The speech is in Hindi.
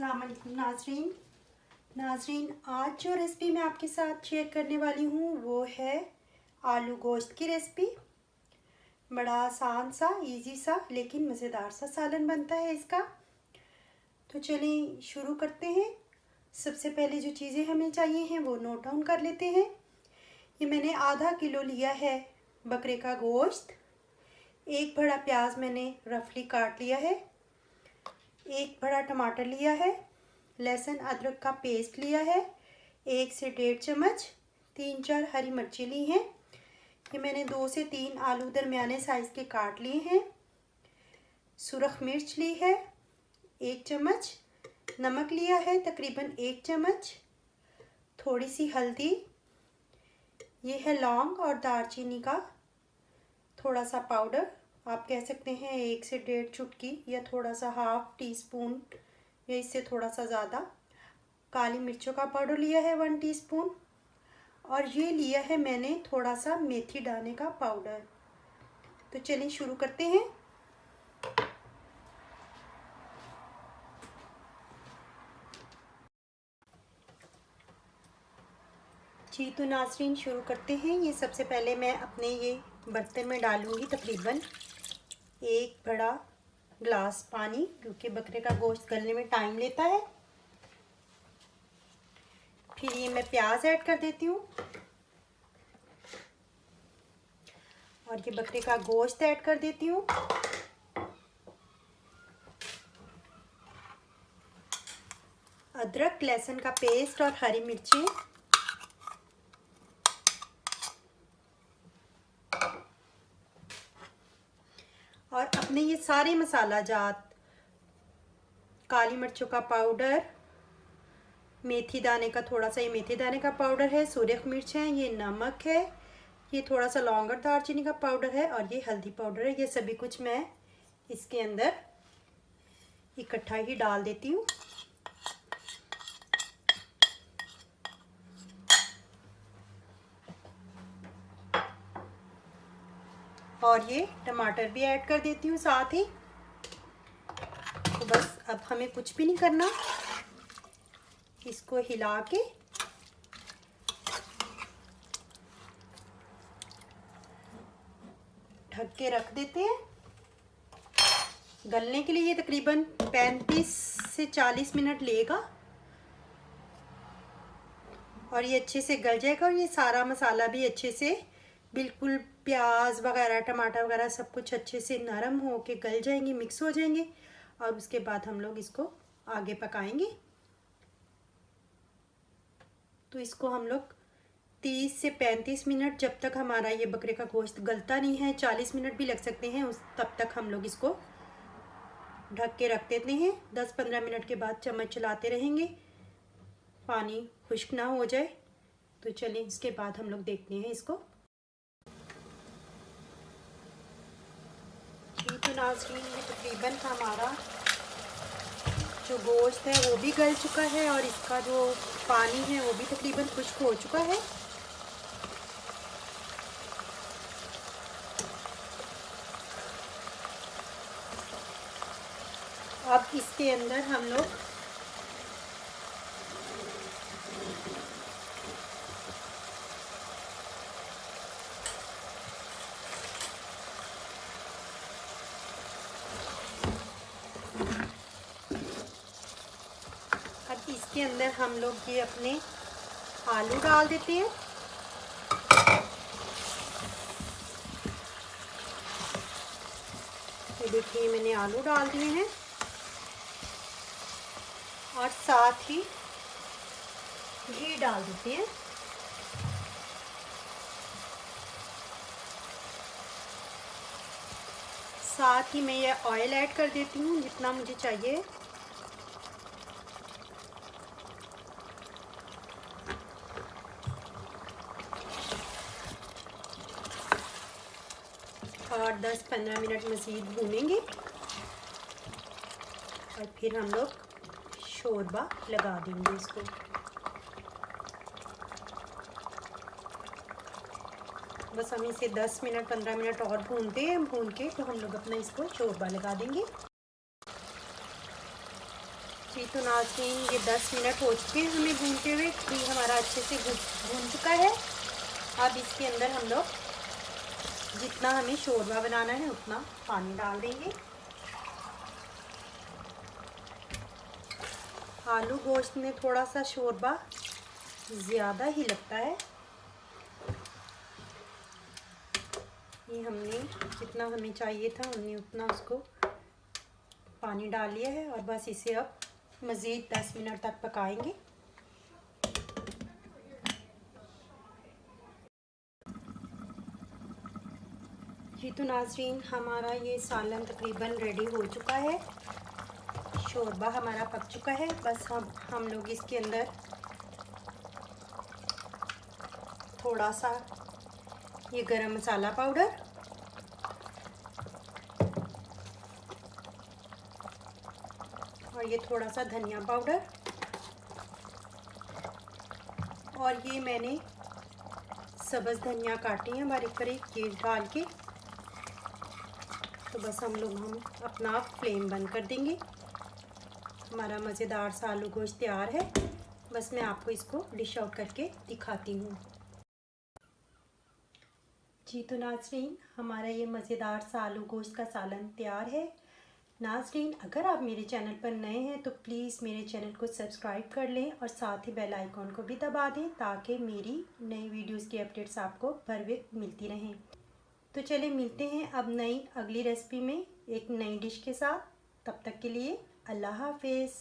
अस्सलाम वालेकुम नाजरीन, आज जो रेसिपी मैं आपके साथ शेयर करने वाली हूँ वो है आलू गोश्त की रेसिपी। बड़ा आसान सा, इजी सा, लेकिन मज़ेदार सा सालन बनता है इसका। तो चलिए शुरू करते हैं। सबसे पहले जो चीज़ें हमें चाहिए हैं वो नोट डाउन कर लेते हैं। ये मैंने आधा किलो लिया है बकरे का गोश्त। एक बड़ा प्याज मैंने रफली काट लिया है। एक बड़ा टमाटर लिया है। लहसुन अदरक का पेस्ट लिया है 1 से 1.5 चम्मच। 3-4 हरी मिर्ची ली हैं। ये मैंने 2 से 3 आलू दरमियाने साइज़ के काट लिए हैं। सुरख मिर्च ली है 1 चम्मच। नमक लिया है तकरीबन 1 चम्मच। थोड़ी सी हल्दी। ये है लौंग और दालचीनी का थोड़ा सा पाउडर, आप कह सकते हैं 1 से 1.5 चुटकी या थोड़ा सा हाफ टी स्पून या इससे थोड़ा सा ज़्यादा। काली मिर्चों का पाउडर लिया है 1 टीस्पून। और ये लिया है मैंने थोड़ा सा मेथी दाने का पाउडर। तो चलिए शुरू करते हैं। जी तो नाज़रीन शुरू करते हैं। ये सबसे पहले मैं अपने ये बर्तन में डालूंगी तकरीबन 1 बड़ा ग्लास पानी, क्योंकि बकरे का गोश्त गलने में टाइम लेता है। फिर ये मैं प्याज ऐड कर देती हूँ और ये बकरे का गोश्त ऐड कर देती हूँ। अदरक लहसुन का पेस्ट और हरी मिर्ची। और अपने ये सारे मसाला जात, काली मिर्चों का पाउडर, मेथी दाने का थोड़ा सा, ये मेथी दाने का पाउडर है, सूरख मिर्च है, ये नमक है, ये थोड़ा सा लौंग और दालचीनी का पाउडर है और ये हल्दी पाउडर है। ये सभी कुछ मैं इसके अंदर इकट्ठा ही डाल देती हूँ। और ये टमाटर भी ऐड कर देती हूँ साथ ही। तो बस अब हमें कुछ भी नहीं करना, इसको हिला के ढक के रख देते हैं गलने के लिए। ये तकरीबन 35 से 40 मिनट लेगा और ये अच्छे से गल जाएगा। और ये सारा मसाला भी अच्छे से, बिल्कुल प्याज वगैरह टमाटर वगैरह सब कुछ अच्छे से नरम हो के गल जाएंगे, मिक्स हो जाएंगे। और उसके बाद हम लोग इसको आगे पकाएंगे। तो इसको हम लोग 30 से 35 मिनट, जब तक हमारा ये बकरे का गोश्त गलता नहीं है, 40 मिनट भी लग सकते हैं, उस तब तक हम लोग इसको ढक के रख देते हैं। 10-15 मिनट के बाद चम्मच चलाते रहेंगे, पानी खुश्क ना हो जाए। तो चलिए इसके बाद हम लोग देखते हैं इसको। जी तो नाज़रीन ये तकरीबन हमारा जो गोश्त है वो भी गल चुका है और इसका जो पानी है वो भी तकरीबन खुश्क हो चुका है। अब इसके अंदर हम लोग ये अपने आलू डाल देते हैं। ये देखिए मैंने आलू डाल दिए हैं और साथ ही घी डाल देते हैं। साथ ही मैं ये ऑयल ऐड कर देती हूँ जितना मुझे चाहिए। और 10-15 मिनट मज़ीद भूनेंगे और फिर हम लोग शोरबा लगा देंगे इसको। बस हम इसे 10 मिनट 15 मिनट और भूनते हैं। भून के तो हम लोग अपना इसको शोरबा लगा देंगे। जी तो नाज़रीन, ये 10 मिनट हो चुके हैं हमें भूनते हुए। घी हमारा अच्छे से भून चुका है। अब इसके अंदर हम लोग जितना हमें शोरबा बनाना है उतना पानी डाल देंगे। आलू गोश्त में थोड़ा सा शोरबा ज़्यादा ही लगता है। ये हमने जितना हमें चाहिए था हमने उतना उसको पानी डाल लिया है और बस इसे अब मज़ीद 10 मिनट तक पकाएंगे। जी तो नाज़रीन, हमारा ये सालन तकरीबन रेडी हो चुका है। शोरबा हमारा पक चुका है। बस हम लोग इसके अंदर थोड़ा सा ये गरम मसाला पाउडर और ये थोड़ा सा धनिया पाउडर और ये मैंने सब्ज़ धनिया काटी है बारीक बारीक, ये डाल के तो बस हम अपना फ्लेम बंद कर देंगे। हमारा मज़ेदार सा आलू गोश्त तैयार है। बस मैं आपको इसको डिश आउट करके दिखाती हूँ। जी तो नाज़रीन, हमारा ये मज़ेदार सा आलू गोश्त का सालन तैयार है। नाज़रीन, अगर आप मेरे चैनल पर नए हैं तो प्लीज़ मेरे चैनल को सब्सक्राइब कर लें और साथ ही बेल आइकॉन को भी दबा दें ताकि मेरी नई वीडियोस की अपडेट्स आपको बर वक्त मिलती रहें। तो चलिए मिलते हैं अब नई अगली रेसिपी में एक नई डिश के साथ। तब तक के लिए अल्लाह हाफिज़।